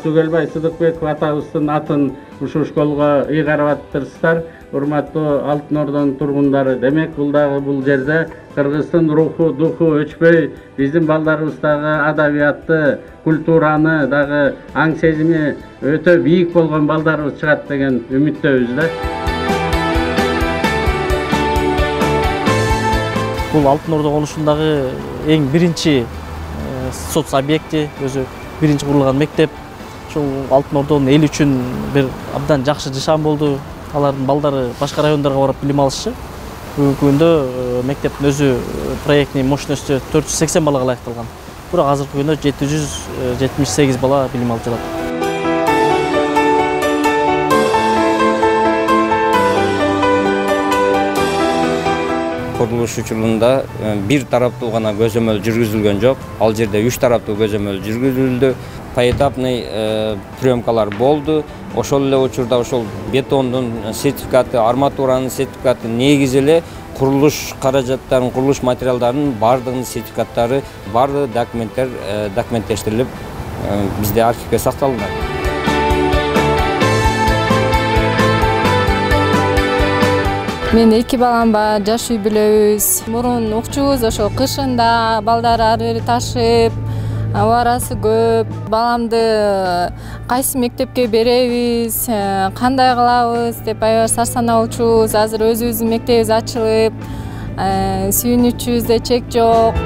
Түгелбай Сыдыкбеков атабыздын атын ушул школго ыйгарып атыптырсыздар. Урматтуу Алтын Ордонун тургундары, демек бул дагы бул жерде Кыргыздын руху, духу өчпөй, биздин балдарыбыз дагы адабиятты, культураны дагы аң сезими өтө бийик болгон балдарыбыз чыгат деген үмүттөбүз да. Бул Алтын Ордо конушундагы эң биринчи соц объекти, өзү биринчи курулган мектеп. Ушул Алтын Ордонун эл үчүн бир абдан жакшы жашам болду. Алардын балдары башка райондарга барып билим алышчы. Бүгүнкү күндө мектептин өзү проектний мощносту 480 балага ылайыкталган. Бирок азыркы күндө 778 бала билим алып жатат. Курулуш учурунда бир тараптуу гана көзөмөл жүргүзүлгөн жок. Ал жерде 3 тараптуу көзөмөл жүргүзүлдү. Поэтапный приемкалар болду. Ошол эле учурда ошол бетондун сертификаты, арматуранын сертификаты негизи эле курулуш каражаттарын, курулуш материалдарынын бардыгынын сертификаттары, бардыгы документтештирилип бизде архивге сакталган. Мен 2 балам бар, жаш үй бүлөбүз. Мурун укчубуз, ошол кышында балдар ары бери ташып, абарасы көп. Баламды кайсы мектепке беребиз, кандай кылабыз деп аябай сарсанаа болчубуз. Азыр өзүбүздүн мектебибиз ачылып, сүйүнүчүбүздө чек жок.